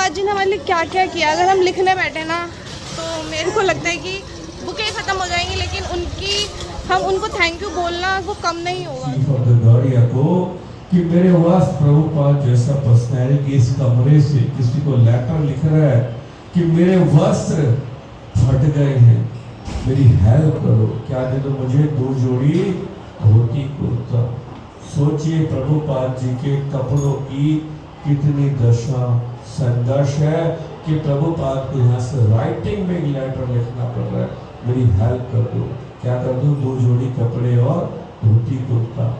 प्रभुपाद जी ने हमारे लिए क्या क्या किया। अगर हम लिखने बैठे ना तो मेरे को लगता है कि बुकें ख़त्म हो जाएंगी, लेकिन हम उनको थैंक यू बोलना वो कम नहीं होगा। कि मेरे वास प्रभुपाद जैसा पर्सनैलिटी इस कमरे से किसी को लेटर लिख रहा है कि मेरे वस्त्र फट गए हैं, मेरी हेल्प करो, क्या दे दो मुझे 2 जोड़ी धोती कुर्ता। सोचिए प्रभुपाद जी के कपड़ों की कितनी दशा संघर्ष है कि प्रभुपाद को यहाँ से राइटिंग में लेटर लिखना पड़ रहा है, मेरी हेल्प कर दो, क्या कर दो 2 जोड़ी कपड़े और धोती कुर्ता।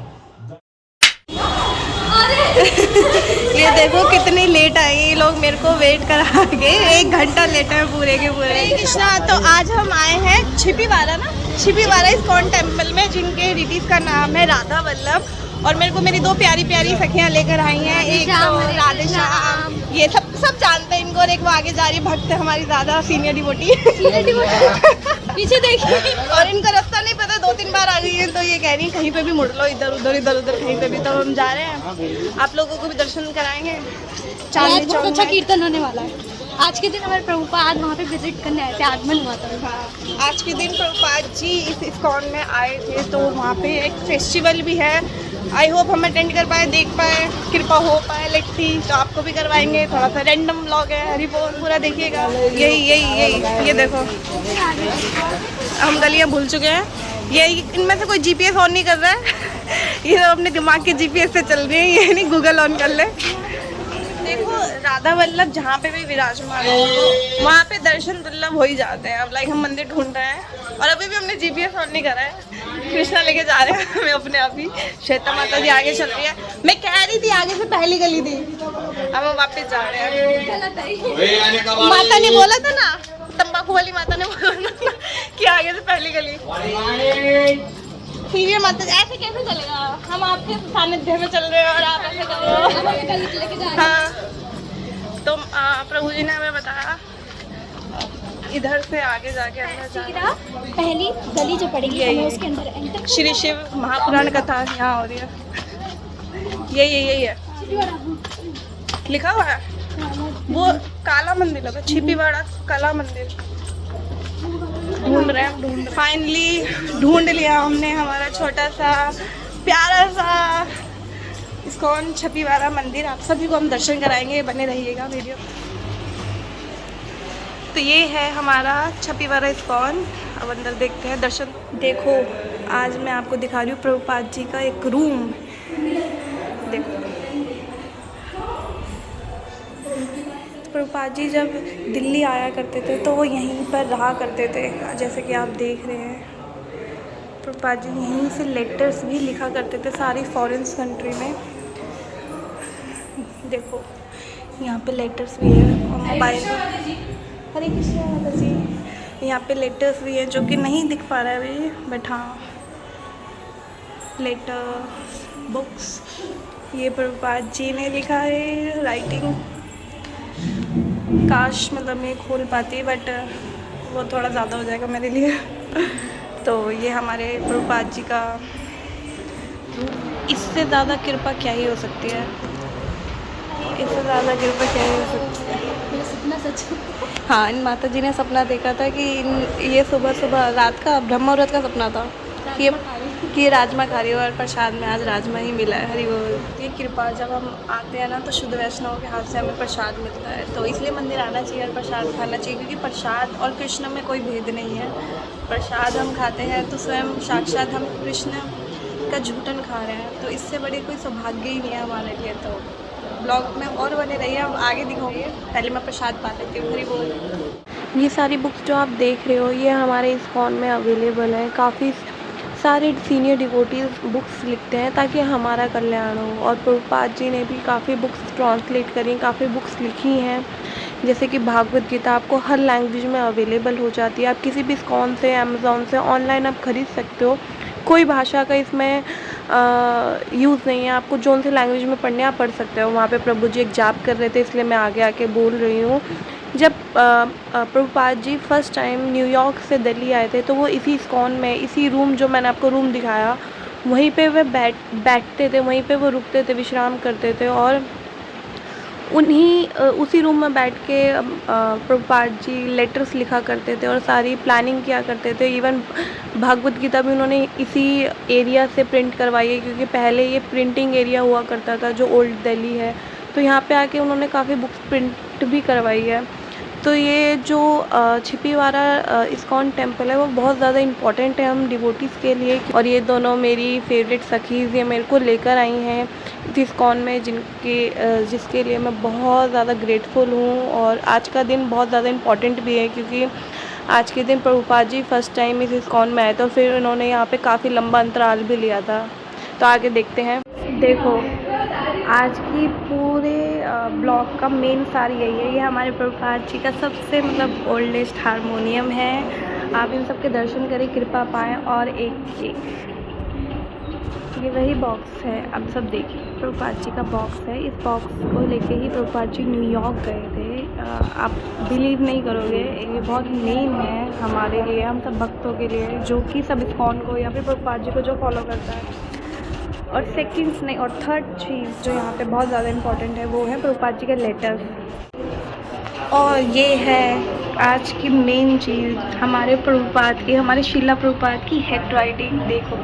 ये देखो कितनी लेट आए ये लोग, मेरे को वेट करा के 1 घंटा लेट है पूरे के पूरे। कृष्णा, तो आज हम आए हैं छिपीवारा ना, छिपीवारा इस्कॉन टेम्पल में, जिनके रिटीज का नाम है राधा वल्लभ। और मेरे को मेरी 2 प्यारी प्यारी सखियां लेकर आई हैं, एक तो राधे श्याम, ये सब जानते हैं इनको, और एक वो आगे जा रही भक्त है हमारी ज़्यादा सीनियर डिवोटी पीछे देखिए। और इनको रास्ता नहीं पता, 2-3 बार आ गई है, तो ये कह रही है कहीं पे भी मुड़ लो, इधर उधर कहीं पे भी। तो हम जा रहे हैं, आप लोगों को भी दर्शन कराएंगे। आज बहुत अच्छा कीर्तन होने वाला है। आज के दिन हमारे प्रभुपाद वहाँ पे विजिट करने आए थे, आगमन हुआ था। हाँ, आज के दिन प्रभुपाद जी इस इस्कॉन में आए थे, तो वहाँ पे एक फेस्टिवल भी है। आई होप हम अटेंड कर पाए, देख पाए, कृपा हो पाए, लेट्स सी। तो आपको भी करवाएंगे, थोड़ा सा रैंडम व्लॉग है, हरी बोल पूरा देखिएगा। यही ये देखो हम गलियाँ भूल चुके हैं। यही इनमें से कोई जीपीएस ऑन नहीं कर रहा है ये सब अपने दिमाग के जीपीएस से चल रही है, ये नहीं गूगल ऑन कर ले। देखो राधा वल्लभ जहाँ पे भी विराजमान हो वहाँ पे दर्शन दुर्लभ हो ही जाते हैं। अब लाइक हम मंदिर ढूंढ रहे हैं और अभी भी हमने जीपीएस ऑन नहीं करा है, कृष्णा लेके जा रहे हैं हमें अपने आप ही। श्वेता माता जी आगे चल रही है, मैं कह रही थी आगे से पहली गली थी, अब हम वापस जा रहे हैं। माता ने बोला था ना, तंबाकू वाली माता ने बोला था कि आगे से पहली गली। सीरियर माता ऐसे कैसे चलेगा, हम आपके सानिध्य में चल रहे हैं और आप ऐसे कर रहे हो। हाँ, तो प्रभु जी ने हमें बताया इधर से आगे जाके अंदर जाना, पहली गली जो पड़ेगी हमें उसके अंदर एंटर। श्री शिव महापुराण कथा यहाँ हो रही है, यही है लिखा हुआ है। वो काला मंदिर होगा, छिपीवाड़ा काला मंदिर। ढूंढ रहे हैं, फाइनली ढूंढ लिया हमने हमारा छोटा सा प्यारा सा इस्कॉन छिपीवारा मंदिर। आप सभी को हम दर्शन कराएंगे, बने रहिएगा वीडियो। तो ये है हमारा छिपीवारा इस्कॉन, अब अंदर देखते हैं दर्शन। देखो आज मैं आपको दिखा रही हूँ प्रभुपाद जी का एक रूम। देखो प्रभुपाद जी जब दिल्ली आया करते थे तो वो यहीं पर रहा करते थे, जैसे कि आप देख रहे हैं। प्रभुपाद जी यहीं से लेटर्स भी लिखा करते थे सारी फॉरेन कंट्री में। देखो यहाँ पे लेटर्स भी है और मोबाइल। हरे कृष्णा माता जी, यहाँ पे लेटर्स भी हैं जो कि नहीं दिख पा रहा है अभी, बट हाँ लेटर्स बुक्स ये प्रभुपाद जी ने लिखा है राइटिंग। काश मतलब मैं खोल पाती, बट वो थोड़ा ज़्यादा हो जाएगा मेरे लिए तो ये हमारे प्रभुपाद जी का, इससे ज़्यादा कृपा क्या ही हो सकती है, इससे ज़्यादा कृपा क्या ही हो सकती है। मेरा सपना सच। हाँ, इन माता जी ने सपना देखा था कि ये सुबह रात का ब्रह्म मुहूर्त का सपना था कि ये राजमा खा रही हो, और प्रसाद में आज राजमा ही मिला है। हरि बोल। ये कृपा जब हम आते हैं ना तो शुद्ध वैष्णव के हाथ से हमें प्रसाद मिलता है, तो इसलिए मंदिर आना चाहिए और प्रसाद खाना चाहिए, क्योंकि प्रसाद और कृष्ण में कोई भेद नहीं है। प्रसाद हम खाते हैं तो स्वयं साक्षात हम कृष्ण का झूठन खा रहे हैं, तो इससे बड़ी कोई सौभाग्य ही नहीं है हमारे लिए। तो ब्लॉग में और बने रहिए, हम आगे दिखाऊंगे, पहले मैं प्रसाद पा लेती हूँ। हरि बोल। ये सारी बुक्स जो आप देख रहे हो ये हमारे इस्कॉन में अवेलेबल है। काफ़ी सारे सीनियर डिवोटीज बुक्स लिखते हैं ताकि हमारा कल्याण हो, और प्रभुपाद जी ने भी काफ़ी बुक्स ट्रांसलेट करी, काफ़ी बुक्स लिखी हैं। जैसे कि भागवत गीता आपको हर लैंग्वेज में अवेलेबल हो जाती है। आप किसी भी इस्कॉन से, अमेज़ॉन से ऑनलाइन आप ख़रीद सकते हो, कोई भाषा का इसमें यूज़ नहीं है। आपको जोन से लैंग्वेज में पढ़ने आप पढ़ सकते हो। वहाँ पे प्रभु जी एक जाप कर रहे थे, इसलिए मैं आगे आके बोल रही हूँ। जब Prabhupada ji first time New York से दिल्ली आए थे तो वो इसी इस्कॉन में, इसी रूम जो मैंने आपको रूम दिखाया, वहीं पे वे बैठते थे, वहीं पे वो रुकते थे, विश्राम करते थे। और उसी रूम में बैठ के प्रभुपाद जी लेटर्स लिखा करते थे और सारी प्लानिंग किया करते थे। इवन भागवत गीता भी उन्होंने इसी एरिया से प्रिंट करवाई है, क्योंकि पहले ये प्रिंटिंग एरिया हुआ करता था जो ओल्ड दिल्ली है। तो यहाँ पे आके उन्होंने काफ़ी बुक्स प्रिंट भी करवाई है। तो ये जो छिपीवारा इस्कॉन टेम्पल है वो बहुत ज़्यादा इम्पॉर्टेंट है हम डिवोटीज़ के लिए। और ये दोनों मेरी फेवरेट सखीज़ ये मेरे को लेकर आई हैं इस इस्कॉन में, जिसके लिए मैं बहुत ज़्यादा ग्रेटफुल हूँ। और आज का दिन बहुत ज़्यादा इम्पॉर्टेंट भी है, क्योंकि आज के दिन प्रभुपाद जी फर्स्ट टाइम इस इस्कॉन में आए, तो फिर उन्होंने यहाँ पे काफ़ी लंबा अंतराल भी लिया था। तो आगे देखते हैं। देखो, आज की पूरे ब्लॉग का मेन सार यही है। ये हमारे प्रभुपाद जी का सबसे मतलब ओल्डेस्ट हारमोनियम है। आप इन सब के दर्शन करें, कृपा पाएँ। और एक ये वही बॉक्स है, अब सब देखिए, प्रभुपाद जी का बॉक्स है। इस बॉक्स को लेके ही प्रभुपाद जी न्यूयॉर्क गए थे। आप बिलीव नहीं करोगे, ये बहुत मेन है हमारे लिए, हम सब भक्तों के लिए, जो कि सब इस्कॉन को या फिर प्रभुपाद जी को जो फॉलो करता है। और सेकंड्स नहीं, और थर्ड चीज़ जो यहाँ पे बहुत ज़्यादा इम्पॉर्टेंट है वो है प्रभुपाद जी के लेटर्स। और ये है आज की मेन चीज़, हमारे प्रभुपाद की, हमारे शिला प्रभुपाद की हैंड राइटिंग। देखो,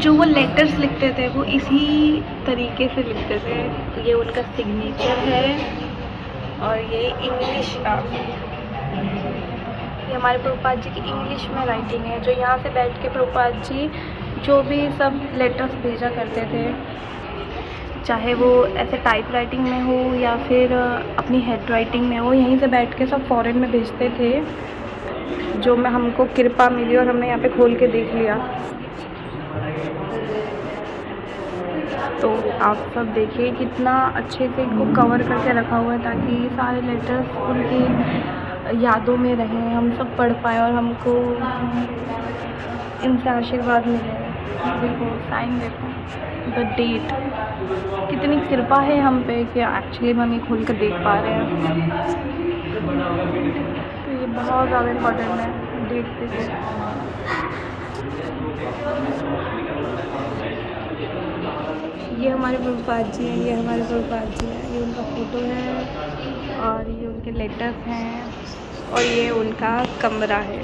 जो वो लेटर्स लिखते थे वो इसी तरीके से लिखते थे। ये उनका सिग्नेचर है और ये इंग्लिश का, ये हमारे प्रभुपाद जी की इंग्लिश में राइटिंग है। जो यहाँ से बैठ के प्रभुपाद जी जो भी सब लेटर्स भेजा करते थे, चाहे वो ऐसे टाइप राइटिंग में हो या फिर अपनी हैंड राइटिंग में हो, यहीं से बैठ के सब फॉरेन में भेजते थे। जो मैं हमको कृपा मिली और हमने यहाँ पे खोल के देख लिया। तो आप सब देखिए कितना अच्छे से इनको कवर करके रखा हुआ है, ताकि ये सारे लेटर्स उनकी यादों में रहें, हम सब पढ़ पाएँ और हमको इनसे आशीर्वाद मिले। देखो साइन, देखो द डेट, कितनी कृपा है हम पे कि एक्चुअली हम ये खोल कर देख पा रहे हैं। तो ये बहुत ज़्यादा इम्पोर्टेंट है, डेट देखो। ये हमारे प्रभुपाद जी हैं, ये हमारे प्रभुपाद जी हैं, ये उनका फ़ोटो है और ये उनके लेटर्स हैं और ये उनका कमरा है।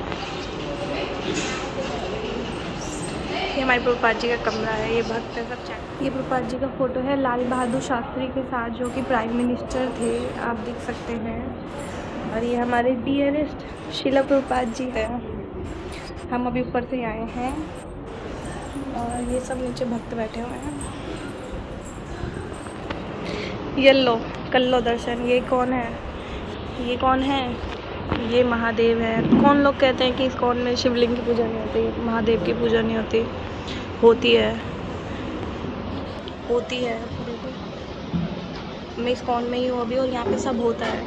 ये हमारे प्रभुपाद जी का कमरा है, ये भक्त है सब चैट। ये प्रभुपाद जी का फ़ोटो है लाल बहादुर शास्त्री के साथ, जो कि प्राइम मिनिस्टर थे, आप देख सकते हैं। और ये हमारे डियरेस्ट शिला प्रभुपाद जी हैं। हम अभी ऊपर से आए हैं और ये सब नीचे भक्त बैठे हुए हैं। ये लो, कर लो दर्शन। ये कौन है? ये कौन है? ये महादेव है। कौन लोग कहते हैं कि इस्कॉन में शिवलिंग की पूजा नहीं होती, महादेव की पूजा नहीं होती, होती है, होती है। देखो, मैं इस्कॉन में ही हूँ अभी और यहाँ पे सब होता है।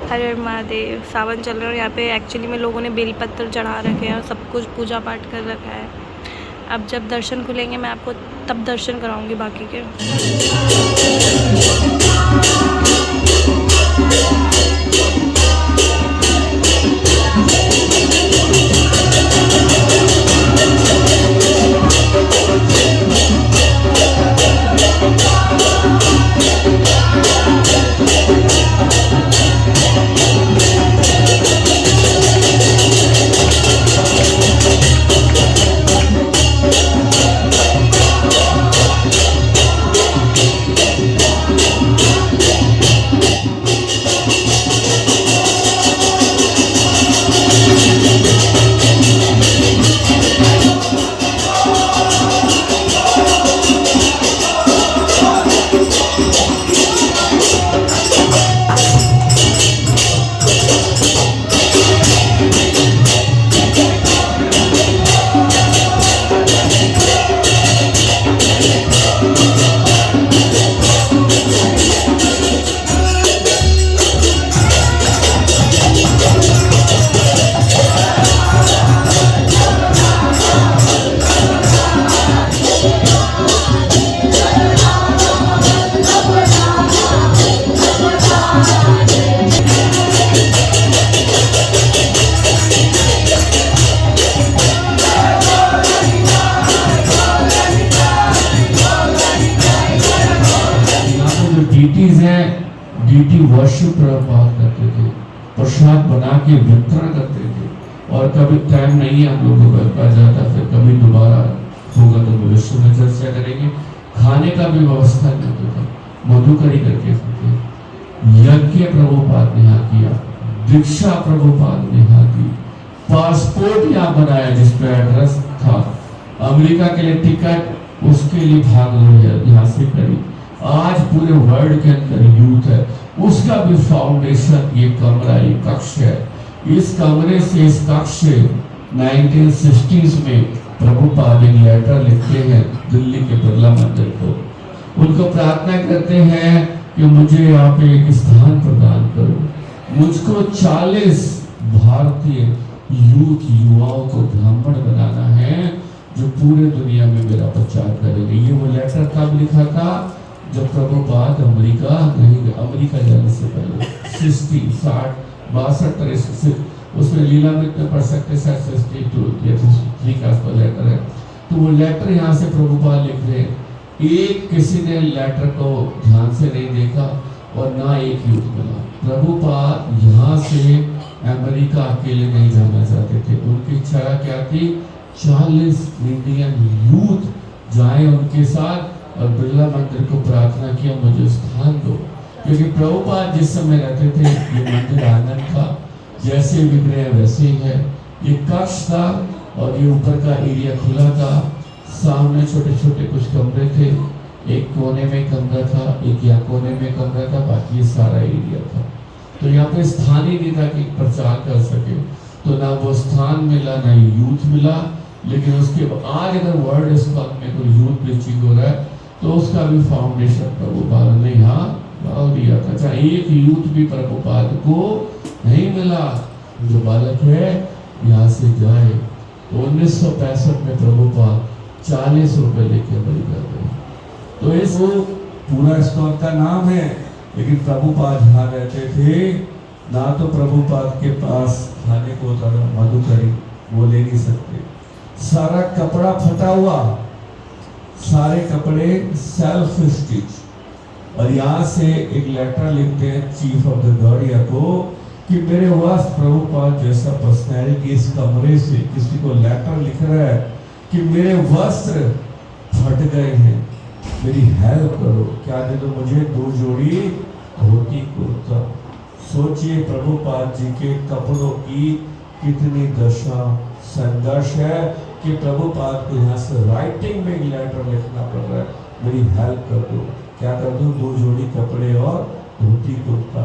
हर हर महादेव। सावन चल रहा है और यहाँ पे एक्चुअली में लोगों ने बेलपत्र चढ़ा रखे हैं और सब कुछ पूजा पाठ कर रखा है। अब जब दर्शन खुलेंगे मैं आपको तब दर्शन कराऊंगी बाकी के। डीटी वर्शिप प्रभुपाद करते थे, प्रसाद बना के वितरण करते थे। और कभी टाइम नहीं है हम लोगों को पा जाता, फिर कभी दोबारा होगा तो भविष्य में चर्चा करेंगे। खाने का भी व्यवस्था नहीं होता था, मधुकरी करके खाते। यज्ञ प्रभुपाद ने यहाँ किया, दीक्षा प्रभुपाद ने यहाँ की, पासपोर्ट यहाँ बनाया जिस पे एड्रेस था, अमेरिका के लिए टिकट उसके लिए भाग यहाँ से करी। आज पूरे वर्ल्ड के अंदर यूथ है, उसका भी फाउंडेशन ये कमरा, ये कक्ष है। इस कमरे से इस कक्ष से 1960s में प्रभुपाद एक लेटर लिखते हैं दिल्ली के बिरला मंदिर को। उनको प्रार्थना करते हैं कि मुझे यहाँ पे एक स्थान प्रदान करो, मुझको 40 भारतीय युवाओं को ब्राह्मण बनाना है जो पूरे दुनिया में मेरा प्रचार करेंगे। ये वो लेटर कब लिखा था? जब प्रभुपाद अमेरिका जाने से पहले 60, 60, 62, 63 उसमें लीलामृत में पढ़ सकते हैं, 62 का आसपास लेटर है। तो वो लेटर यहाँ से प्रभुपाद लिख रहे हैं। एक किसी ने लेटर को ध्यान से नहीं देखा और ना एक यूथ मिला। प्रभुपाद यहाँ से अमेरिका अकेले नहीं जाना चाहते थे, उनकी इच्छा क्या थी? 40 इंडियन यूथ जाए उनके साथ और बिरला मंदिर को प्रार्थना किया मुझे स्थान दो। क्योंकि प्रभुपाद जिस समय रहते थे ये मंदिर आंगन था, जैसे विग्रह वैसे ही है। ये कक्ष था और ये ऊपर का एरिया खुला था, सामने छोटे छोटे कुछ कमरे थे, एक कोने में कमरा था, एक यहाँ कोने में कमरा था, बाकी ये सारा एरिया था। तो यहाँ पे स्थान ही नहीं था कि प्रचार कर सके, तो ना वो स्थान मिला ना यूथ मिला। लेकिन उसके आज अगर वर्ल्ड स्कॉल में कोई यूथ प्रीचिंग हो रहा है तो उसका भी फाउंडेशन प्रभुपाद ने यहाँ डाल दिया था। अच्छा, एक यूथ भी प्रभुपाद को नहीं मिला जो बालक है यहाँ से जाए। तो 1965 में प्रभुपाद 40 रुपए लेके अमेरिका गए। तो इस वो पूरा स्कॉल का नाम है, लेकिन प्रभुपाद यहाँ रहते थे। ना तो प्रभुपाद के पास खाने को होता था मधुकरी, वो ले नहीं सकते। सारा कपड़ा फटा हुआ, सारे कपड़े सेल्फ स्टिच। और यहाँ से एक लेटर लिखते हैं चीफ ऑफ द गार्डिया को कि मेरे वस्त्र प्रभुपाद जैसा पर्सनैलिटी इस कमरे से किसी को लेटर लिख रहा है कि मेरे वस्त्र फट गए हैं, मेरी हेल्प करो, क्या दे दो मुझे 2 जोड़ी धोती कुर्ता। सोचिए प्रभुपाद जी के कपड़ों की कितनी दशा संघर्ष है कि प्रभुपाद को यहाँ से राइटिंग में लेटर लिखना पड़ रहा है, मेरी हेल्प कर दो, क्या कर दूं? 2 जोड़ी कपड़े और dhoti kurta.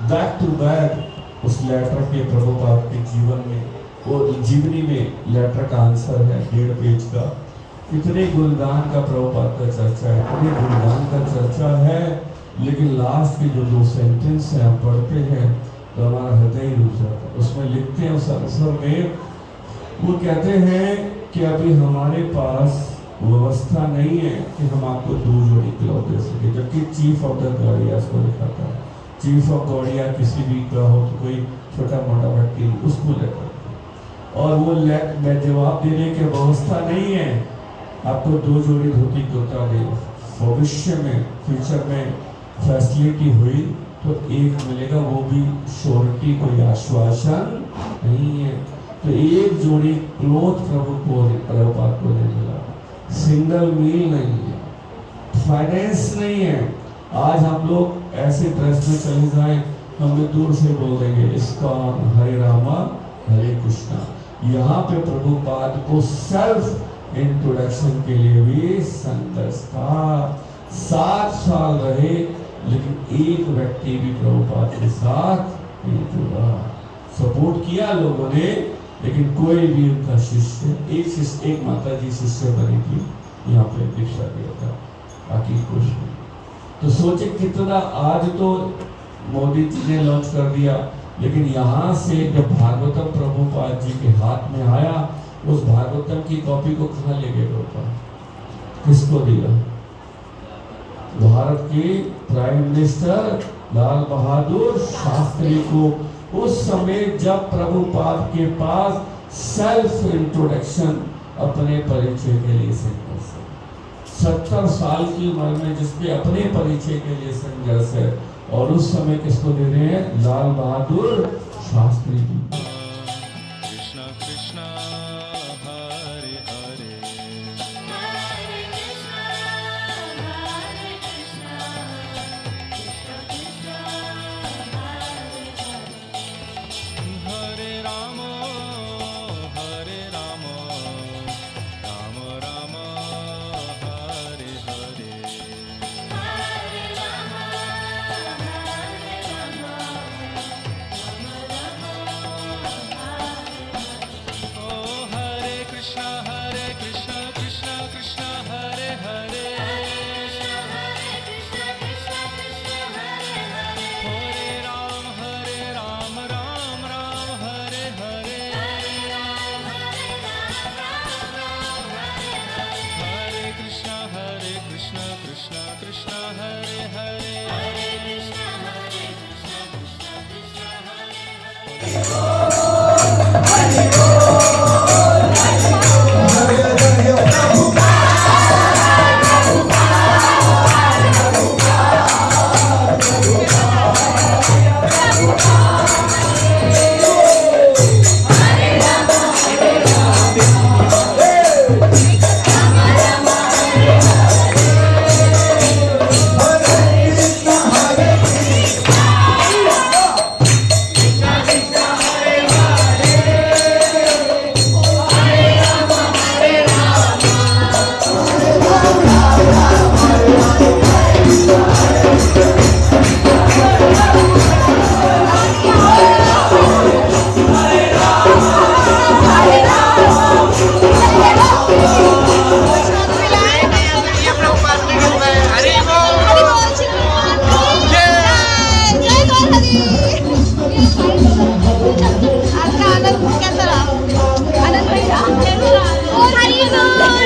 Back to back उस लेटर के प्रभुपाद के जीवन में, वो जीवनी में लेटर का आंसर है 1.5 पेज का। इतने गुणगान का प्रभुपाद का चर्चा है, इतने गुणगान का चर्चा है, लेकिन लास्ट के जो 2 सेंटेंस हैं हम पढ़ते हैं तो हमारा हृदय ही रुक जाता है। उसमें लिखते हैं उस आंसर में, वो कहते हैं कि अभी हमारे पास व्यवस्था नहीं है कि हम आपको 2 जोड़ी क्लॉथ दे सके। जबकि चीफ ऑफ द गार्डिया को लिखा था, चीफ ऑफ गार्डिया किसी भी का हो तो कोई छोटा मोटा व्यक्ति उसको लेकर, और वो जवाब देने की व्यवस्था नहीं है आपको 2 जोड़ी धोती कुर्ता दे। भविष्य में फ्यूचर में फैसिलिटी हुई तो एक मिलेगा, वो भी श्योरिटी, कोई आश्वासन नहीं है। तो एक जोड़ी क्लोथ प्रभुपाद को नहीं मिला, सिंगल मील नहीं है, फाइनेंस नहीं है। आज हम लोग ऐसे ड्रेस में चले जाएं, हमें दूर से बोल देंगे इस्कॉन, हरे रामा हरे कृष्णा। यहाँ पे प्रभुपाद को सेल्फ इंट्रोडक्शन के लिए भी संघर्ष था। 7 साल रहे, लेकिन एक व्यक्ति भी प्रभुपाद के साथ नहीं जुड़ा। सपोर्ट किया लोगों ने, लेकिन कोई भी उनका शिष्य, एक माता जी शिष्य बनी थी, यहाँ पे दीक्षा दिया था, बाकी कुछ नहीं। तो सोचे कितना, आज तो मोदी जी ने लॉन्च कर दिया, लेकिन यहाँ से जब भागवतम प्रभुपाद जी के हाथ में आया, उस भागवतम की कॉपी को कहाँ ले गए प्रभुपाद? किसको दिया? भारत के प्राइम मिनिस्टर लाल बहादुर शास्त्री को। उस समय जब प्रभुपाद के पास सेल्फ इंट्रोडक्शन, अपने परिचय के लिए संघर्ष है। 70 साल की उम्र में जिसके अपने परिचय के लिए संघर्ष है, और उस समय किसको दे रहे हैं? लाल बहादुर शास्त्री जी। कृष्णा कृष्णा हरे हरे हरे राम राम राम हरे हरे ओ हरे कृष्णा कृष्णा कृष्णा हरे हरे हरे राम राम राम हरे हरे हरे कृष्णा कृष्णा कृष्णा हरे हरे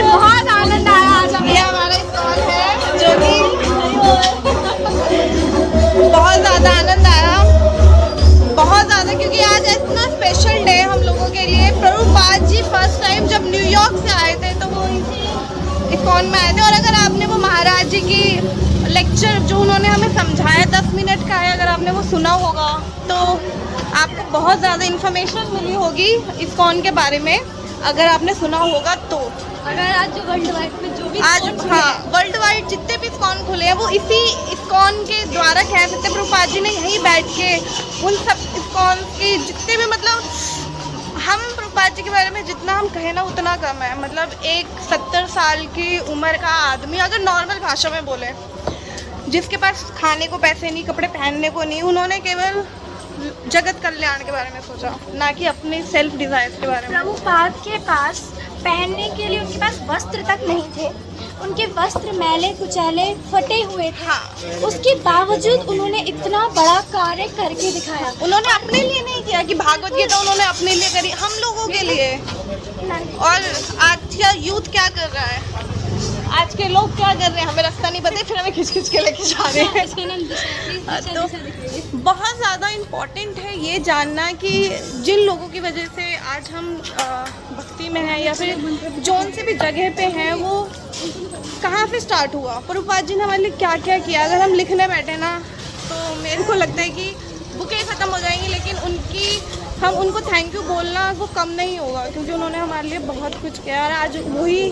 बहुत आनंद आया आज हमें। हमारा स्टॉल है जो कि बहुत ज़्यादा आनंद आया, बहुत ज़्यादा, क्योंकि आज इतना स्पेशल डे हम लोगों के लिए। प्रभुपाद जी फर्स्ट टाइम जब न्यूयॉर्क से आए थे तो वो इसी इस्कॉन में आए थे। और अगर आपने वो महाराज जी की लेक्चर जो उन्होंने हमें समझाया 10 मिनट का है, अगर आपने वो सुना होगा तो आपको बहुत ज़्यादा इन्फॉर्मेशन मिली होगी इस्कॉन के बारे में, अगर आपने सुना होगा तो। अगर आज जो वर्ल्ड वाइड में जो भी आज हाँ, वर्ल्ड वाइड जितने भी इस्कॉन खुले हैं वो इसी इस्कॉन के द्वारा कह सकते हैं। प्रभुपाद जी ने यहीं बैठ के उन सब इस्कॉन के जितने भी, मतलब हम प्रभुपाद जी के बारे में जितना हम कहें ना उतना कम है। मतलब एक 70 साल की उम्र का आदमी अगर नॉर्मल भाषा में बोले, जिसके पास खाने को पैसे नहीं, कपड़े पहनने को नहीं, उन्होंने केवल जगत कल्याण के बारे में सोचा, ना कि अपने सेल्फ डिजायर्स के बारे में। प्रभुपाद के पास पहनने के लिए उनके पास वस्त्र तक नहीं थे। उनके वस्त्र मैले कुचैले फटे हुए थे। हाँ, उसके बावजूद उन्होंने इतना बड़ा कार्य करके दिखाया। उन्होंने अपने लिए नहीं किया कि भागवत गीता उन्होंने अपने लिए करी, हम लोगों के लिए। और आज का यूथ क्या कर रहा है, आज के लोग क्या कर रहे हैं, हमें रास्ता नहीं पता, फिर हमें खिंच खिंच के लेके जा रहे हैं। तो बहुत ज़्यादा इम्पोर्टेंट है ये जानना कि जिन लोगों की वजह से आज हम भक्ति में हैं या फिर जौन से भी जगह पे हैं, वो कहाँ से स्टार्ट हुआ, प्रभुपाद जी ने हमारे लिए क्या क्या किया। अगर हम लिखने बैठे ना तो मेरे को लगता है कि बुकें ख़त्म हो जाएंगी, लेकिन हम उनको थैंक यू बोलना वो कम नहीं होगा, क्योंकि उन्होंने हमारे लिए बहुत कुछ किया। और आज वही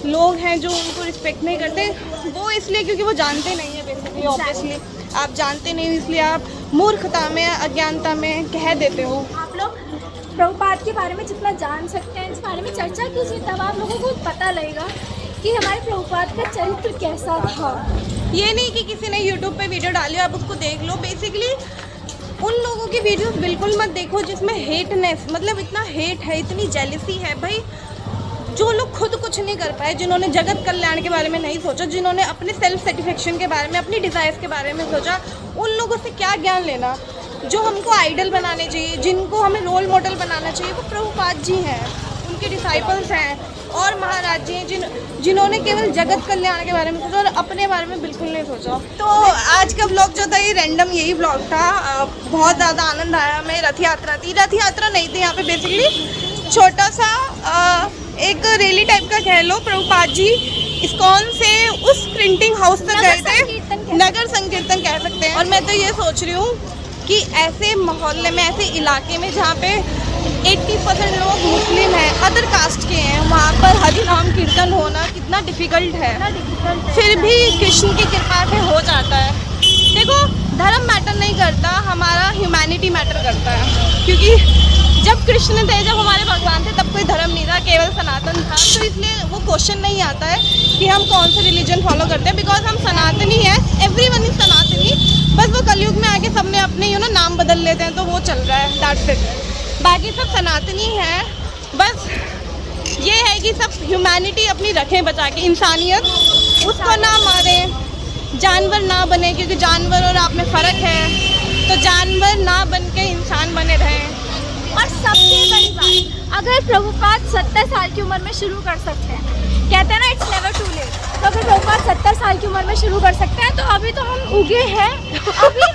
लोग हैं जो उनको रिस्पेक्ट नहीं करते, वो इसलिए क्योंकि वो जानते नहीं है। बेसिकली ऑब्वियसली आप जानते नहीं हो, इसलिए आप मूर्खता में, अज्ञानता में कह देते हो। आप लोग प्रभुपाद के बारे में जितना जान सकते हैं, इस बारे में चर्चा कीजिए, तब आप लोगों को पता लगेगा कि हमारे प्रभुपाद का चरित्र कैसा था। ये नहीं कि किसी ने यूट्यूब पे वीडियो डाली आप उसको देख लो। बेसिकली उन लोगों की वीडियोस बिल्कुल मत देखो जिसमें हेटनेस, मतलब इतना हेट है, इतनी जेलसी है। भाई जो लोग खुद कुछ नहीं कर पाए, जिन्होंने जगत कल्याण के बारे में नहीं सोचा, जिन्होंने अपने सेल्फ सेटिस्फेक्शन के बारे में, अपनी डिज़ायर्स के बारे में सोचा, उन लोगों से क्या ज्ञान लेना। जो हमको आइडल बनाने चाहिए, जिनको हमें रोल मॉडल बनाना चाहिए, वो प्रभुपाद जी हैं, उनके डिसाइपल्स हैं और महाराज जी हैं जिन्होंने केवल जगत कल्याण के बारे में सोचा और अपने बारे में बिल्कुल नहीं सोचा। तो आज का ब्लॉग जो था ये रैंडम यही ब्लॉग था। बहुत ज़्यादा आनंद आया हमें। रथ यात्रा थी, रथ यात्रा नहीं थी यहाँ पे, बेसिकली छोटा सा एक रैली टाइप का कह लो। प्रभुपाद जी इस्कॉन से उस प्रिंटिंग हाउस तक गए थे, नगर संकीर्तन कह सकते हैं। और मैं तो ये सोच रही हूँ कि ऐसे मोहल्ले में, ऐसे इलाके में जहाँ पे 80% लोग मुस्लिम हैं, अदर कास्ट के हैं, वहाँ पर हरि नाम कीर्तन होना कितना डिफ़िकल्ट है, फिर भी कृष्ण की कृपा से हो जाता है। देखो धर्म मैटर नहीं करता, हमारा ह्यूमैनिटी मैटर करता है, क्योंकि जब कृष्ण थे, जब हमारे भगवान थे, तब कोई धर्म नहीं था, केवल सनातन था। तो इसलिए वो क्वेश्चन नहीं आता है कि हम कौन सा रिलीजन फॉलो करते हैं, बिकॉज हम सनातनी हैं, एवरीवन इज सनातनी। बस वो कलयुग में आके सबने अपने नाम बदल लेते हैं, तो वो चल रहा है, दैट्स इट। बाकी सब सनातनी हैं। बस ये है कि सब ह्यूमैनिटी अपनी रखें बचा के, इंसानियत, उसको ना मारें, जानवर ना बने, क्योंकि जानवर और आप में फ़र्क है। तो जानवर ना बन के इंसान बने रहें। और सबसे बड़ी बात, अगर प्रभुपाद 70 साल की उम्र में शुरू कर सकते हैं, कहते हैं ना इट्स नेवर टू लेट, तो अगर प्रभुपाद 70 साल की उम्र में शुरू कर सकते हैं, तो अभी तो हम उगे हैं। अभी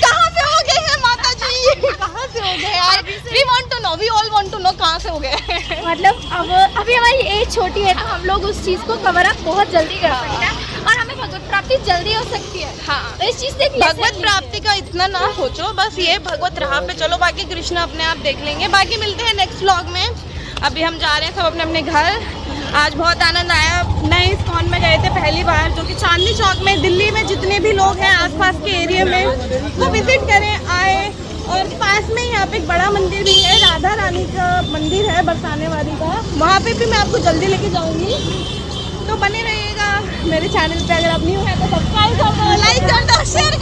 कहाँ से हो गए हैं माता जी, कहाँ से हो गए यार? We want to know, we all want to know कहाँ से हो गए। मतलब अब अभी हमारी एज छोटी है, तो हम लोग उस चीज़ को कवर अप बहुत जल्दी कर सकते हैं, और हमें भगवत प्राप्ति जल्दी हो सकती है। हाँ, तो इस चीज़ से भगवत प्राप्ति का इतना ना सोचो, बस ये भगवत राह पे चलो, बाकी कृष्ण अपने आप देख लेंगे। बाकी मिलते हैं नेक्स्ट व्लॉग में। अभी हम जा रहे हैं सब अपने अपने घर। आज बहुत आनंद आया, नए इस्कॉन में गए थे पहली बार, जो कि चांदनी चौक में, दिल्ली में जितने भी लोग हैं आसपास के एरिया में, वो विजिट करें, आए। और पास में यहाँ पे एक बड़ा मंदिर भी है, राधा रानी का मंदिर है, बरसाने वाली का, वहाँ पे भी मैं आपको जल्दी लेके जाऊँगी। तो बने रहिएगा मेरे चैनल पे। अगर आप न्यू है तो सब्सक्राइब कर दो, लाइक कर दो, शेयर